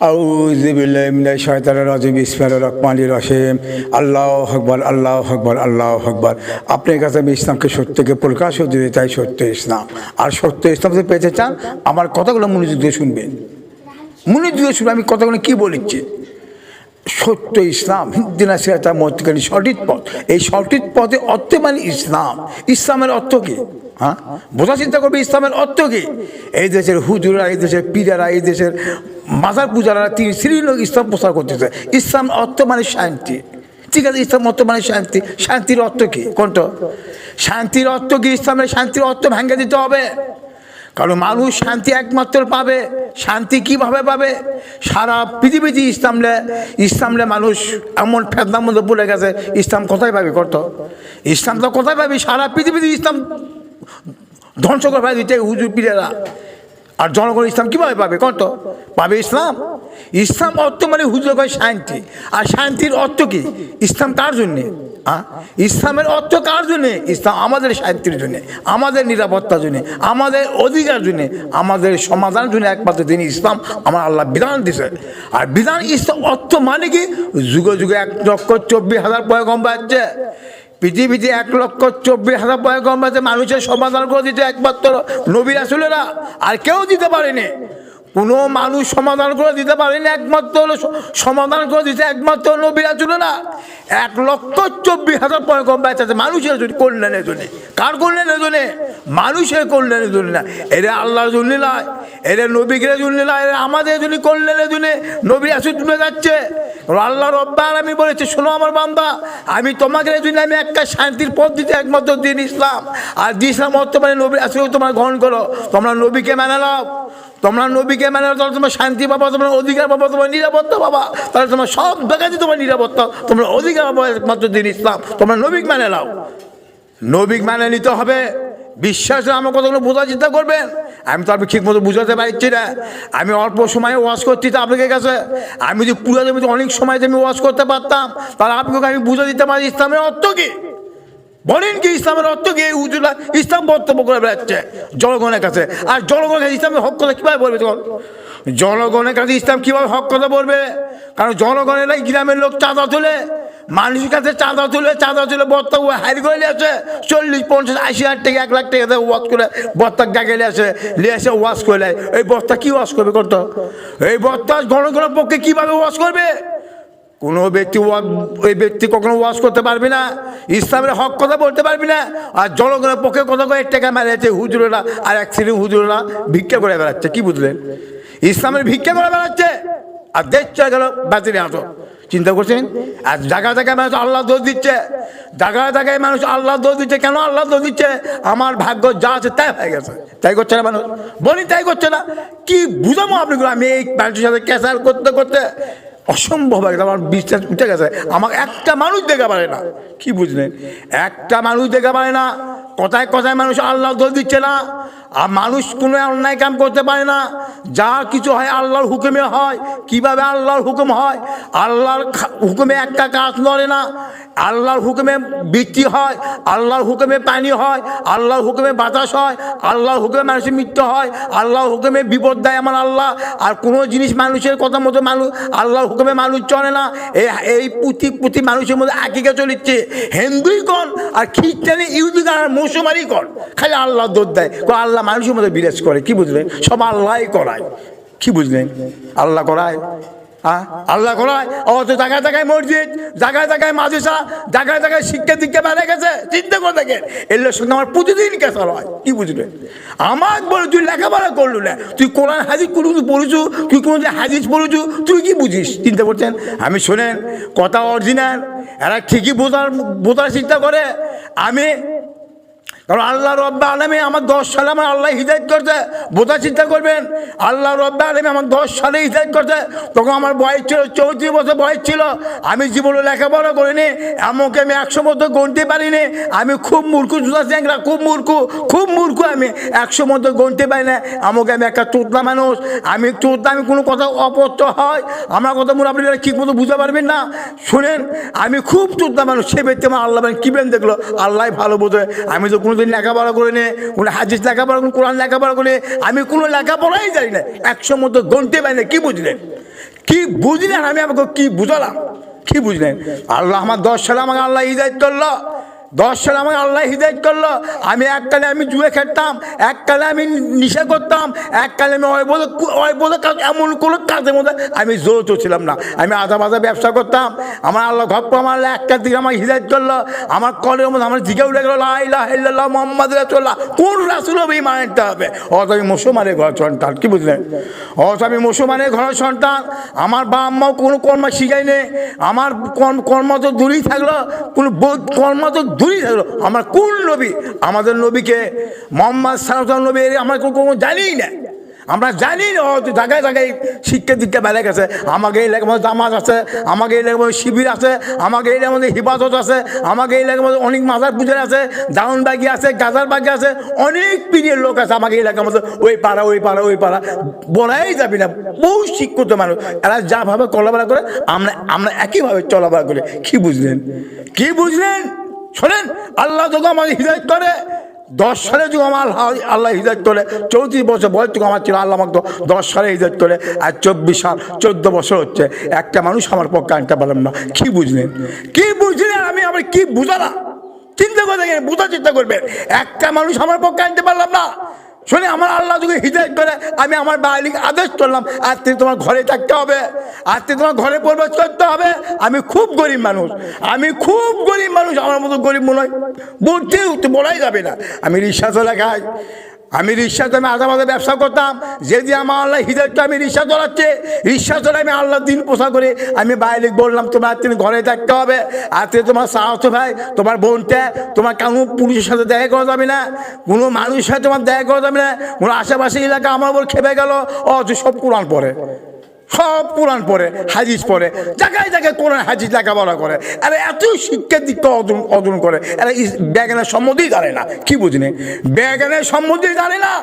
আউযু বিল্লাহি মিনাশ শাইতানির রাজিম বিসমিল্লাহির রহমানির রহিম আল্লাহু আকবার আল্লাহু আকবার আল্লাহু আকবার। আপনার কাছে আমি ইসলামকে সত্যকে প্রকাশ দিতে চাই, সত্য ইসলাম। আর সত্য ইসলাম যদি পেতে চান আমার কথাগুলো মনোযোগ দিয়ে শুনবেন, মনোযোগ দিয়ে শুনবেন আমি কথাগুলো কী বলেছি। সত্য ইসলাম হিদ্দিনা সিরাতাল মুস্তাকিম, সঠিক পথ। এই সঠিক পথে অর্থ মানে ইসলাম। ইসলামের অর্থ কী? হ্যাঁ, বোঝা চিন্তা করবে ইসলামের অর্থ কী। এই দেশের হুজুরা, এই দেশের পীরেরা, এই দেশের মাজার পূজারা তিনি শ্রীলোক ইসলাম প্রচার করতেছে। ইসলাম অর্থ মানে শান্তি, ঠিক আছে। ইসলাম অর্থ মানে শান্তি। শান্তির অর্থ কী কোনটা? শান্তির অর্থ কি? ইসলামের শান্তির অর্থ ভেঙে দিতে হবে। কারণ মানুষ শান্তি একমাত্র পাবে। শান্তি কিভাবে পাবে? সারা পৃথিবীতে ইসলামলে মানুষ এমন ফেতনার মধ্যে পড়ে গেছে, ইসলাম কোথায় পাবে করতো? ইসলাম তো কোথায় পাবি? সারা পৃথিবীতে ইসলাম ধ্বংস করে ফেলে দিচ্ছে হুজুর পীরেরা। আর জনগণ ইসলাম কীভাবে পাবে করতো? পাবে ইসলাম। ইসলাম অর্থ মানে হুজুর কয় শান্তি। আর শান্তির অর্থ কি? ইসলাম কার জন্যে? ইসলামের অর্থ কার জন্যে? ইসলাম আমাদের শান্তির জন্যে, আমাদের নিরাপত্তার জন্যে, আমাদের অধিকার জন্যে, আমাদের সমাধানের জন্য একমাত্র তিনি ইসলাম আমার আল্লাহ বিধান দিছে। আর বিধান ইসলাম অর্থ মানে কি? যুগে যুগে 1,24,000 পয়গম্বর আছে পৃথিবীতে, 1,24,000 পয়গম্বর আছে। মানুষের সমাধান করে দিতে একমাত্র নবী রাসূলেরা, আর কেউ দিতে পারেনি। কোনো মানুষ সমাধান করে দিতে পারেনি, একমাত্র সমাধান করে দিতে একমাত্র নবী রাসূলেরা। 1,24,000 পয়গম্বর আছে মানুষের জন্য, কল্যাণের জন্য। কার কল্যাণের জন্য? মানুষের কল্যাণের জন্য না। এরা আল্লাহর জন্য নয়, এরা নবীদের জন্য নয়, এরা আমাদের জন্য কল্যাণের জন্য নবী রাসূল তুলে যাচ্ছে। আল্লাহ রব্বুল আলামিন বলেছে, শোনো আমার বান্দা, আমি তোমাদের জন্য আমি একটা শান্তির পথ দিতে একমাত্র দিন ইসলাম। আর ইসলাম অর্থ মানে নবী রাসূল তোমরা গ্রহণ করো, তোমরা নবীকে মেনে নাও। তোমরা নবীকে মেনে নাও, তাহলে তোমার শান্তি পাবা, তোমার অধিকার পাবা, তোমার নিরাপত্তা পাবা। তাহলে তোমার সব জায়গাতে তোমার নিরাপত্তা, তোমার অধিকার পাবা একমাত্র দিন ইসলাম। তোমরা নবীকে মেনে নাও। নবীকে মেনে নিতে হবে। বিশ্বাস আমার কথাগুলো বোঝার চিন্তা করবেন। আমি তো আপনি ঠিক মতো বুঝাতে পারছি না। আমি অল্প সময়ে ওয়াজ করছি তো আপনাদের কাছে। আমি যদি পুরো জমিতে অনেক সময় আমি ওয়াজ করতে পারতাম, তাহলে আপনাকে আমি বুঝে দিতে পারি ইসলামের অর্থ কী। বলেন কি ইসলামের অর্থ কি? হুজুররা ইসলাম বক্তব্য করে বেড়াচ্ছে জনগণের কাছে। আর জনগণের কাছে ইসলামের হক কথা কীভাবে বলবে? তখন জনগণের কাছে ইসলাম কীভাবে হক কথা বলবে? কারণ জনগণেরাই গ্রামের লোক চাঁদা তোলে, মানুষের কাছে চাঁদা তুলে বর্তা হাইর করে নিয়ে আসে 40, 50, 80,000 টাকা, 1 লাখ টাকা ওয়াশ করে বর্তা ডাকে নিয়ে আসে ওয়াশ করে নেয়। এই বর্তা কী ওয়াশ করবে করতো? এই বর্তা জনগণের পক্ষে কীভাবে ওয়াশ করবে? কোনো ব্যক্তি ওই ব্যক্তি কখনো ওয়াজ করতে পারবে না, ইসলামের হক কথা বলতে পারবি না। আর জনগণের পক্ষে কথা কয়েক টাকা মেরেছে হুজুরেরা, আর এক শ্রেণীর হুজুরেরা ভিক্ষা করে বেড়াচ্ছে। কি বুঝলেন? ইসলামের ভিক্ষা করে বেড়াচ্ছে আর দেশ চলে গেল বাতিলে হাঁটো। চিন্তা করছেন? আর জায়গায় জায়গায় মানুষ আল্লাহ দোষ দিচ্ছে, জায়গায় জায়গায় মানুষ আল্লাহ দোষ দিচ্ছে। কেন আল্লাহ দোষ দিচ্ছে? আমার ভাগ্য যা আছে তাই হয়ে গেছে, তাই করছে না মানুষ। বলি তাই করছে না, কি বুঝাবো আপনাকে? আমি এই মানুষের সাথে ক্যাসার করতে করতে অসম্ভব একটা আমার বিশ্বাস উঠে গেছে। আমাকে একটা মানুষ দেখা পারে না। কি বুঝলেন? একটা মানুষ দেখা পারে না। কথায় কথায় মানুষ আল্লাহ দোষ দিচ্ছে না। আর মানুষ কোনো অন্যায় কাম করতে পারে না। যা কিছু হয় আল্লাহর হুকুমে হয়। কিভাবে আল্লাহর হুকুম হয়? আল্লাহর হুকুমে একটা কাজ নড়ে না। আল্লাহর হুকুমে বৃষ্টি হয়, আল্লাহর হুকুমে পানি হয়, আল্লাহর হুকুমে বাতাস হয়, আল্লাহর হুকুমে মানুষের মৃত্যু হয়, আল্লাহর হুকুমে বিপদ দেয় আমার আল্লাহ। আর কোনো জিনিস মানুষের কথা মতো মানুষ আল্লাহর হুকুমে মানুষ চলে না। এই প্রতি মানুষের মধ্যে আকিকা চলিচ্ছে। হিন্দুই কন আর খ্রিস্টানি, ইহুদি আর মুসলমানই কন, খালি আল্লাহ দোষ দেয়। আল্লাহ মানুষের মধ্যে বিরাজ করে। কি বুঝলেন? সব আল্লাহই করায়। কি বুঝলেন? আল্লাহ করায়, আল্লাহ করায়। অত জায়গায় জায়গায় মসজিদ, জায়গায় জায়গায় মাদ্রাসা, জায়গায় জায়গায় শিক্ষা দীক্ষা বেড়ে গেছে। চিন্তা করে দেখেন, এর সঙ্গে আমার প্রতিদিন কেসার হয়। কি বুঝলেন? আমার বলে তুই লেখাপড়া করলু না, তুই কোরআন হাদিস কোনো পড়েছু, তুই কোনো হাদিস পড়েছু, তুই কি বুঝিস? চিন্তা করছেন? আমি শোনেন, কথা অরিজিনাল, এরা ঠিকই বোঝার চিন্তা করে। আমি কারণ আল্লাহ রব্বুল আলামিন আমার 10 সালে আমার আল্লাহ হিদায়াত করছে। বোঝা চিন্তা করবেন, আল্লাহ রব্বুল আলামিন আমার 10 সালে হিদায়াত করছে। তখন আমার বয়স ছিল 34 বছর বয়স ছিল। আমি জীবনে লেখাপড়া করিনি, এমনকি আমি 100 মতো গুনতে পারিনি। আমি খুব মূর্খ, জুতা চ্যাংরা, খুব মূর্খ। আমি 100 মতো গুনতে পারি না। এমনকি আমি একটা চোদনা মানুষ। আমি কোনো কথা অপত্য হয়, আমার কথা মনে আপনি ঠিক মতো বুঝতে পারবেন না। শুনেন, আমি খুব চোদনা মানুষ। সে ব্যক্তি আমার আল্লাহ কি বেন দেখলো, আল্লাহ ভালো বোঝে। আমি তো কোনোদিন লেখাপড়া করে নে, কোনো হাদিস লেখাপড়া, কোনো কোরআন লেখাপড়া করে, আমি কোনো লেখাপড়াই জানি না। 100 মতো গুনতে পারি না। কি বুঝলেন? কি বুঝলেন? আমি আমাকে কি বুঝালাম? কি বুঝলেন? আল্লাহ আমার 10 সালে আমাকে আল্লাহ হিদায়ত করলো, 10 সালে আমাকে আল্লাহ হিদায়ত করলো। আমি এককালে আমি জুয়ে খেলতাম, এককালে আমি নেশা করতাম, এককালে আমি অবৈধ কাজ, এমন কোনো কাজের মধ্যে আমি জড়িত ছিলাম না। আমি আধা বাধা ব্যবসা করতাম। আমার আল্লাহ ঘর আমার একটার দিকে আমার হিদায়ত করলো। আমার কলের মধ্যে আমার জিজ্ঞা উঠে গেলো, লা ইলাহা ইল্লাল্লাহ মুহাম্মাদ রাসূলুল্লাহ, কোন রাসূল হবে মানতে হবে। অত আমি মুসলমানের ঘর সন্তান, কি বুঝলেন? অত আমি মুসলমানের ঘরের সন্তান। আমার বাবা আম্মাও কোনো কর্ম শিখায়নি। আমার কর্ম তো দূরেই থাকলো, কোনো কর্ম তো দূরেই থাকলো। আমার কোন নবী? আমাদের নবীকে মুহাম্মদ সাল্লাল্লাহু আলাইহি নবী আমরা কোনো জানিই না। আমরা জানি না, হয়তো জায়গায় জায়গায় শিক্ষা দীক্ষা বেড়ে গেছে। আমাকে এই এলাকার মধ্যে জামাত আছে, আমাকে এই এলাকার মধ্যে শিবির আছে, আমাকে এই এলাকার মধ্যে হিফাজত আছে, আমাকে এই এলাকার মধ্যে অনেক মাজার পূজার আছে, জাউনবাগি আছে, গাজার বাগি আছে, অনেক পীরের লোক আছে আমাকে এই এলাকার মধ্যে। ওই পাড়া ওই পাড়া ওই পাড়া বলাই যাবি না। বহু শিক্ষিত মানুষ, এরা যাভাবে চলাফেরা করে আমরা একইভাবে চলাফেরা করি। কি বুঝলেন? কি বুঝলেন? শোনেন, আল্লাহ যখন আমাকে হিদায়ত করে, 10 সালে যখন আমার আল্লাহ হিদায়ত করে, 34 বছর বয়স যখন আমার ছিল, আল্লাহ আমাকে 10 সালে হিদায়ত করে, আর 24 সাল 14 বছর হচ্ছে, একটা মানুষ আমার পক্ষে আনতে পারলাম না। কি বুঝলেন? কি বুঝলেন? আমি আবার কি বুঝালাম? চিন্তা করে বোঝার চেষ্টা করবেন। একটা মানুষ আমার পক্ষে আনতে পারলাম না। শুনে, আমার আল্লাহ যখন হিদায়ত করে, আমি আমার বাড়িকে আদেশ করলাম, আজকে তোমার ঘরে থাকতে হবে, আজকে তোমার ঘরে প্রবেশ করতে হবে। আমি খুব গরিব মানুষ, আমি খুব গরিব মানুষ, আমার মতো গরিব মনে হয় বলতে বলাই যাবে না। আমি রিক্সা চলে খাই, আমি রিক্সাতে আমি আধা মাঝে ব্যবসা করতাম। যেদিন আমার আল্লাহ হিদায়ত, আমি রিক্সা চলাচ্ছে, রিক্সা চলে আমি আল্লাহর দিন পোষা করে আমি বাইরে বললাম, তোমার তুমি ঘরে থাকতে হবে। আজকে তোমার সাহস ভাই, তোমার বোনটা, তোমার কোনো পুলিশের সাথে দেখা করা যাবে না, কোনো মানুষের সাথে তোমার দেখা করা যাবে না, কোনো আশেপাশে এলাকা আমার উপর খেপে গেল। সব কোরআন পড়ে, সব কোরআন পড়ে, হাদিস পড়ে, জায়গায় জায়গায় কোরআন হাদিস লেখাপড়া করে। আরে এত শিক্ষার দিকটা অর্জন করে, এরা ব্যাগানের সম্বন্ধেই জানে না। কি বুঝলি? ব্যাগানের সম্বন্ধেই জানে না।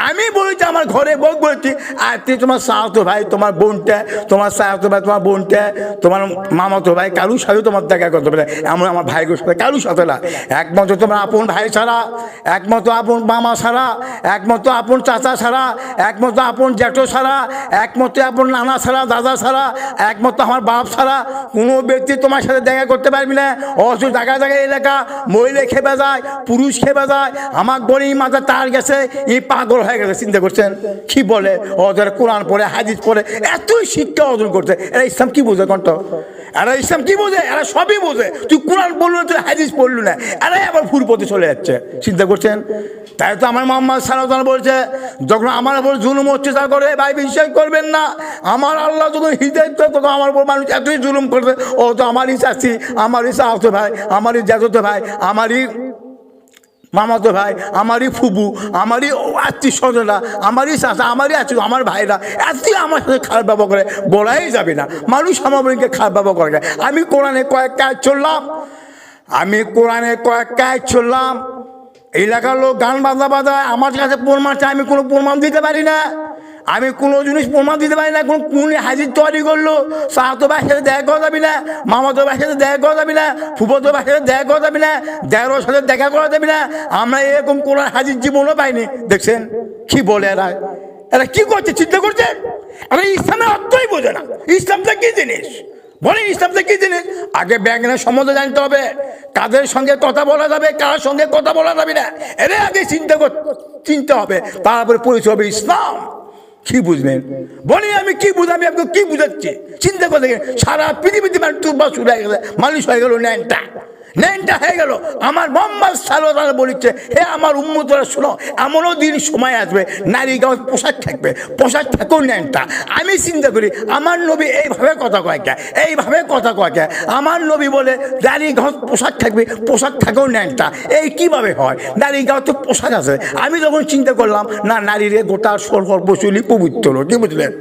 আমি বলেছি আমার ঘরে বউ বলেছি, আর তুই তোমার সাহতো ভাই, তোমার বোনটা, তোমার সাহতো ভাই, তোমার বোনটা, তোমার মামাতো ভাই, কারুর সাথে তোমার দেখা করতে পারে। এমন আমার ভাইগুলোর সাথে কারুর সাথে না। একমাত্র তোমার আপন ভাই ছাড়া, একমাত্র আপন মামা ছাড়া, একমাত্র আপন চাচা ছাড়া, একমাত্র আপন জ্যাঠো ছাড়া, একমাত্র আপন নানা ছাড়া, দাদা ছাড়া, একমাত্র আমার বাপ ছাড়া কোনো ব্যক্তি তোমার সাথে দেখা করতে পারবি না। অবশ্য জায়গায় জায়গায় এলাকা মহিলা খেপে যায়, পুরুষ খেপে যায়। আমার গরিব মাথা তার গেছে, এই পাগল হয়ে গেছে। চিন্তা করছেন কি বলে? ওদের কোরআন পড়ে, হাদিস পড়ে, এতই শিক্ষা অর্জন করছে। এরা ইসলাম কি বোঝে? কণ্ঠ এরা ইসলাম কি বোঝে? এরা সবই বোঝে। তুই কোরআন পড়লু না, তুই হাদিস পড়লু না, এরাই আবার ফুল পথে চলে যাচ্ছে। চিন্তা করছেন? তাই তো আমার মোহাম্মদ সাল্লাল্লাহু আলাইহি ওয়াসাল্লাম বলছে, যখন আমার উপর জুলুম অত্যাচার করে, ভাই বিশ্বাস করবেন না, আমার আল্লাহ যখন হিদায়াত করে, তখন আমার উপর মানুষ এতই জুলুম করবে। ও তো আমারই চাচি, আমারই চাচতো ভাই, আমারই জ্যাঠতো ভাই, আমারই মামাতো ভাই, আমারই ফুবু, আমারই আত্মীয় স্বজনরা, আমারই চাচা, আমারই আত্মীয়, আমার ভাইরা এতই আমার সাথে খারাপ ব্যবহার করে, বলাই যাবে না। মানুষ আমার বোনকে খারাপ ব্যবহার করে। আমি কোরআনে কয়েক কাজ চললাম, আমি কোরআনে কয়েক কাজ চললাম। এলাকার লোক গান বাজনা বাজায়, আমার কাছে প্রমাণ চাই, আমি কোনো প্রমাণ দিতে পারি না। আমি কোনো জিনিস প্রমাণ দিতে পারি না। কোন হাজির তৈরি করলো, সাহাতো ভাইয়ের সাথে দেখা করা যাবে না, মামাতো ভাইয়ের সাথে দেখা করা যাবে না, ফুফাতো ভাইয়ের সাথে দেখা করা যাবে না, দেওয়ার সাথে দেখা করা যাবে না। আমরা এরকম কোন হাজির জীবনও পাইনি। দেখছেন কি বলে এরা? এরা কি করছে? চিন্তা করছে? এরা ইসলামের অর্থই বোঝে না। ইসলামটা কি জিনিস বলেন? ইসলামটা কি জিনিস? আগে ব্যাংকের সম্বন্ধে জানতে হবে, কাদের সঙ্গে কথা বলা যাবে, কার সঙ্গে কথা বলা যাবে না, এরা আগে চিনতে হবে, তারপরে পরিচয় হবে ইসলাম। কি বুঝলেন? বলি আমি কি বুঝ, আমি আপনাকে কি বুঝাচ্ছি? চিন্তা করে দেখেন, সারা পৃথিবীতে শুরু হয়ে গেছে, মানুষ হয়ে গেল ন্যাংটা হয়ে গেল। আমার মোহাম্মদ সাল্লাল্লাহু আলাইহি ওয়াসাল্লাম বলেছে, হে আমার উম্মতরা শোনো, এমনও দিন সময় আসবে নারী গাঁও পোশাক থাকবে, পোশাক থাকেও ন্যাংটা। আমি চিন্তা করি, আমার নবী এইভাবে কথা কয় কে? এইভাবে কথা কয় কে? আমার নবী বলে নারী গাঁও পোশাক থাকবে, পোশাক থাকেও ন্যাংটা। এই কিভাবে হয়? নারী গাঁও তো পোশাক আছে। আমি যখন চিন্তা করলাম, না, নারীরে গোটা সর্বশৈলী পবিত্র, কি বুঝলেন?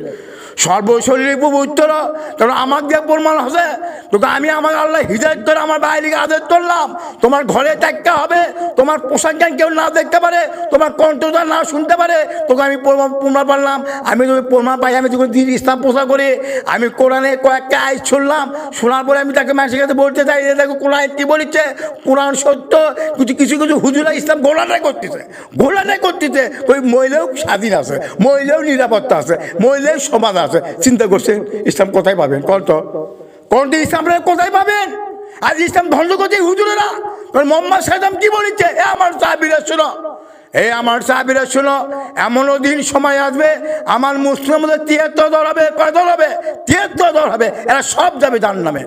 সর্বশরীরে পবিত্র, কারণ আমার দিয়ে প্রমাণ আছে। তোকে আমি আমার আল্লাহ হিদায়াত করে আমার বাইরে আদেশ করলাম, তোমার ঘরে থাকতে হবে, তোমার পোশাক জ্ঞান কেউ না দেখতে পারে, তোমার কণ্ঠটা না শুনতে পারে। তোকে আমি প্রমাণ পারলাম। আমি যদি প্রমাণ পাই, আমি যখন দিন ইসলাম পোশাক করি, আমি কোরআনে কয়েকটা আয়াত শুনলাম, শোনার পরে আমি তাকে মানুষের কাছে বলতে চাই, দেখো কোরআন কি বলেছে, কোরআন সত্য। কিছু হুজুরা ইসলাম ঘোলাটাই করতেছে। ওই মহিলাও স্বাধীন আছে, মহিলাও নিরাপত্তা আছে, মহিলাও সমাজ আছে, চিন্তা করছেন ইসলাম কোথায় পাবেন? কোনটি ইসলামটা কোথায় পাবেন? আজ ইসলাম ধ্বংস করছে হুজুরেরা। কারণ মোহাম্মদ সাল্লাম কি বলেছে? আমার সাহাবীরা শোনো, আমার সাহাবীরা শোনো, এমনও দিন সময় আসবে আমার মুসলিমের মধ্যে 73 দল হবে। কয় দল হবে? 73 দল হবে, এরা সব যাবে জাহান্নামে।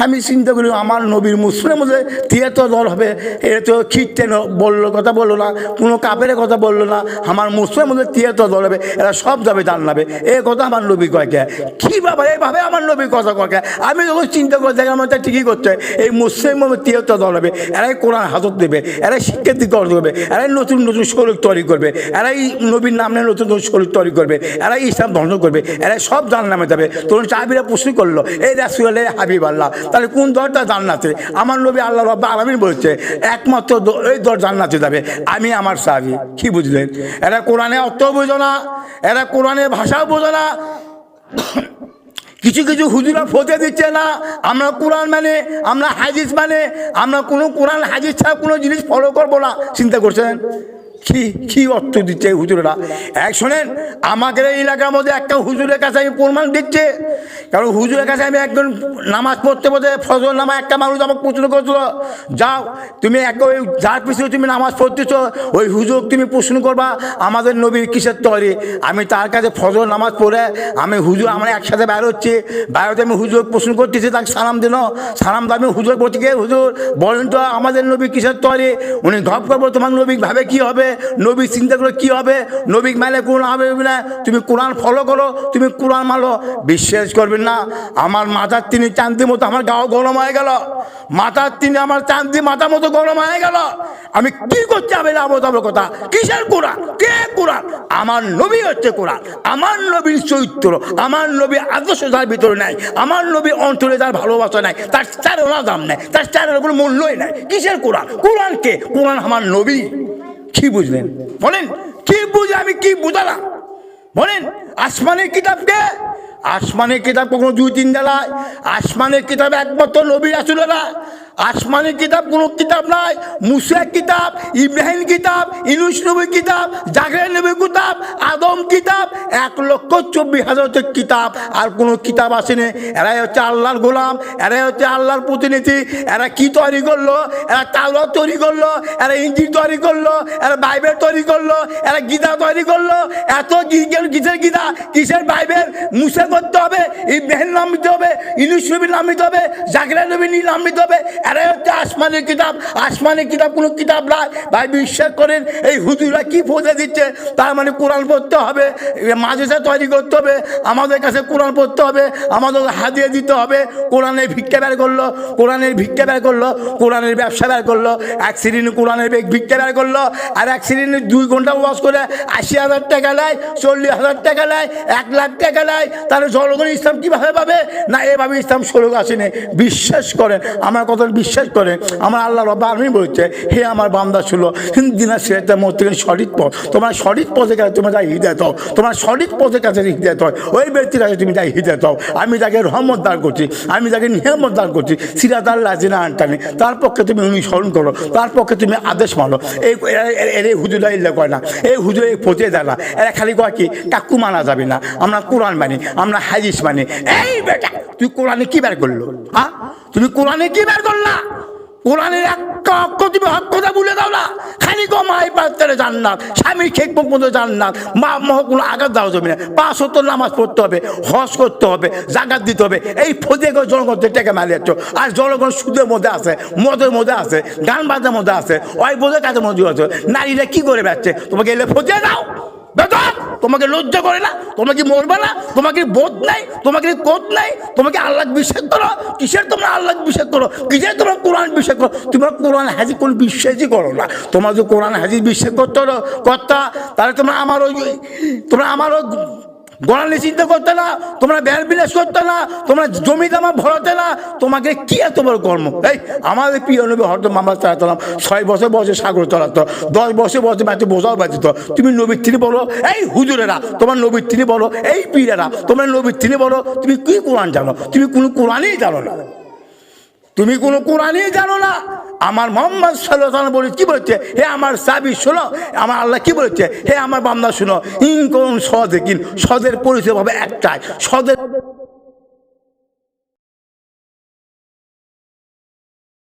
আমি চিন্তা করি আমার নবীর মুসলিমের মধ্যে 73 দল হবে, এটা তো খ্রিস্টান বললো কথা বললো না, কোনো কাপের কথা বললো না, আমার মুসলিমের মধ্যে 73 দল হবে, এরা সব যাবে জান্নাতে। এই কথা আমার নবী কয় কে? কী বাবা এইভাবে আমার নবী কথা কয় কে? আমি যখন চিন্তা করে দেখলাম আমার ঠিকই করছে, এই মুসলিমের মধ্যে 73 দল হবে, এরাই কোরআন হাজত দেবে, এরাই শিক্ষার্থী করবে, এরাই নতুন নতুন শরীর তৈরি করবে, এরাই নবীর নামে নতুন নতুন শরীর তৈরি করবে, এরাই ইসলাম ধ্বংস করবে, এরাই সব জান্নাতে যাবে। তখন সাহাবীরা প্রশ্ন করলো, এই রাসূল হাবিব আল্লাহ, তাহলে কোন দলটা জান্নাতে? আমার নবী আল্লাহ রাব্বুল আলামিন বলছে একমাত্র এই দল জান্নাতে যাবে, আমি আমার সাহাবী। কি বুঝলেন? এরা কোরআনে অর্থ বোঝো না, এরা কোরআনের ভাষাও বোঝো না। কিছু কিছু হুজুরা ফতে দিচ্ছে না আমরা কোরআন মানে, আমরা হাদিস মানে, আমরা কোনো কোরআন হাদিস ছাড়া কোনো জিনিস ফলো করবো না। চিন্তা করছেন কি অর্থ দিচ্ছে হুজুরেরা? এক শোনেন, আমাদের এই এলাকার মধ্যে একটা হুজুরের কাছে আমি প্রমাণ দিচ্ছে। কারণ হুজুরের কাছে আমি একজন নামাজ পড়তে পড়তে ফজর নামা একটা মানুষ আমাকে প্রশ্ন করছিল, যাও তুমি ওই যার পিছনে তুমি নামাজ পড়তেছ ওই হুজুর তুমি প্রশ্ন করবা আমাদের নবীর কিসের তৈরি। আমি তার কাছে ফজর নামাজ পড়ে আমি হুজুর আমরা একসাথে বের হচ্ছি, বেরোতে আমি হুজুর প্রশ্ন করতেছি, তাকে সালাম দিল, সালাম তো আমি হুজুর বলছি কে হুজুর বলেন তো আমাদের নবী কিসের তৈরি? উনি ধপ করবো তোমার নবী ভাবে কি হবে, নবী চিন্তা করো কি হবে, নবী মানে কোরআন হবে না, তুমি কোরআন ফলো করো, তুমি কোরআন মানো। বিশ্বাস করবেন না, আমার মাথার তিনি চান্দি মতো আমার গাও গরম হয়ে গেল, মাথার তিনি আমার চান্দি মাথা মতো গরম হয়ে গেল। আমি কি করতে হবে না বলতে কথা? কিসের কোরআন? কে কোরআন? আমার নবী হচ্ছে কোরআন, আমার নবীর চরিত্র, আমার নবী আদর্শ তার ভিতরে নাই, আমার নবী অন্তরে তার ভালোবাসা নাই, তার চারের দাম নাই, তার চারের কোনো মূল্যই নাই। কিসের কোরআন? কোরআন কে? কোরআন আমার নবী। কি বুঝলেন বলেন? কি বুঝে আমি কি বুঝালাম বলেন? আসমানের কিতাবকে, আসমানের কিতাব কখনো 2-3 দেলায়, আসমানের কিতাব একমাত্র নবী রাসূলেরা। আসমানের কিতাব কোনো কিতাব নাই। মুসা কিতাব, ইব্রাহিম কিতাব, ইউনূস নবীর কিতাব, জাকরিয়া নবীর কিতাব, আদম কিতাব, 1,24,000 কিতাব, আর কোনো কিতাব আসেনি। এরাই হচ্ছে আল্লাহর গোলাম, এরাই হচ্ছে আল্লাহর প্রতিনিধি। এরা কি তৈরি করলো? এরা তাওরাত তৈরি করলো, এরা ইনজিল তৈরি করলো, এরা বাইবেল তৈরি করলো, এরা গীতা তৈরি করলো। এত কিসের গীতা, কিসের বাইবেল? মুসা করতে হবে, ইব্রাহিম নাম নিতে হবে, ইউনূস নবীর নাম নিতে হবে, জাকরিয়া নবীর নাম নিতে হবে। এরাই হচ্ছে আসমানের কিতাব। আসমানের কিতাব কোনো কিতাব নয় ভাই। বিশ্বাস করেন এই হুজুরা কি পৌঁছে দিচ্ছে, তার মানে কোরআন পড়তে হবে, মাদ্রাসা তৈরি করতে হবে, আমাদের কাছে কোরআন পড়তে হবে, আমাদের হাদিয়া দিতে হবে। কোরআনের ভিক্ষা বের করলো, কোরআনের ভিক্ষা বের করলো, কোরআনের ব্যবসা বের করলো। এক শ্রেণী কোরআনের ভিক্ষা বের করলো, আর এক শ্রেণী 2 ঘন্টা ওয়াজ করে 80,000 টাকা নেয়, 40,000 টাকা নেয়, 1 লাখ টাকা নেয়। তাহলে জনগণ ইসলাম কীভাবে পাবে? না এভাবে ইসলাম স্বরূপ আসেনি। বিশ্বাস করেন, আমার কথা বিশ্বাস করেন, আমার আল্লাহ রাব্বুল আলামিন বলছে হে আমার বান্দা শুনো, হিন্দিনা সিরাতাল মুস্তাকিম সঠিক পথ, তোমার সঠিক পথে কাছে তুমি যাই হিদায়াত হও, তোমার সঠিক পথের কাছে হিদায়াত হয়, ওই ব্যক্তির কাছে তুমি যাই হিদায়াত হও। আমি তাকে রহমত দান করছি, আমি তাকে নিয়ামত দান করছি। সিরাতাল লাযিনা আনতানি, তার পক্ষে তুমি অনুসরণ করো, তার পক্ষে তুমি আদেশ মানো। এই হুজুরা ইল্লা কয় না, এই হুজুর এই পচে দেয় না। এরা খালি কয় কি কাকু মানা যাবে না, আমরা কোরআন মানি, আমরা হাদিস মানি। এই বেটা তুই কোরআনে কি বের করলো? হ্যাঁ তুমি কোরআনে কি বের করলা? কোরআনের একটা অক্ষর তুমি হক কথা ভুলে দাও না। খালি গো মাই পাত্রে জান্নাত, স্বামীর খেকমুখ মতো জান্নাত, মা মহ কোনো আঘাত দেওয়া যাবে না, 5 ওয়াক্ত নামাজ পড়তে হবে, হজ করতে হবে, জাকাত দিতে হবে। এই ফদে গো জনগণের টাকা মারি যাচ্ছ। আর জনগণ সুদের মধ্যে আছে, মদের মধ্যে আছে, গান বাজার মধ্যে আছে, ওই বোঝে কাজের মধ্যে আছে। নারীরা কি করে বেড়াচ্ছে? তোমাকে এলে ফদে দাও বেতন, তোমাকে লজ্জা করে না? তোমাকে মরবে না? তোমাকে বোধ নাই? তোমাকে কোদ নাই? তোমাকে আল্লাহ বিশ্বাস করো? কিসের তোমরা আল্লাহ বিশ্বাস করো? কিসের তোমরা কোরআন বিশ্বাস করো? তোমরা কোরআন হাদিস কোন বিশ্বাসই করো না। তোমরা যদি কোরআন হাদিস বিশ্বাস করতে হলো কর্তা, তাহলে তোমরা আমারও গোড়ালি চিন্তা করতে না, তোমরা ব্যার বিলাস করতে না, তোমরা জমি দামা ভরাতে না। তোমাকে কি এত বড় কর্ম? এই আমাদের প্রিয় নবী হয়তো মামলা চালাতাম, 6 বছর বয়সে সাগর চালাতো, 10 বছর বয়সে মাঝে বোঝাও বাজিত। তুমি নবীর তিনি বলো, এই হুজুরেরা তোমার নবীর তিনি বলো, এই পীরেরা তোমার নবীর তিনি বলো। তুমি কি কোরআন জানো? তুমি কোনো কোরআনই জানো না, তুমি কোনো কোরআনই জানো না। আমার মোহাম্মদ সাল্লাল্লাহু আলাইহি ওয়াসাল্লাম বলে কি বলেছে, হে আমার সাহাবী শোনো, আমার আল্লাহ কি বলেছে, হে আমার বান্দা শোনো, ইন কোন সদেকিন, সদের পরিচয় হবে একটাই, সদের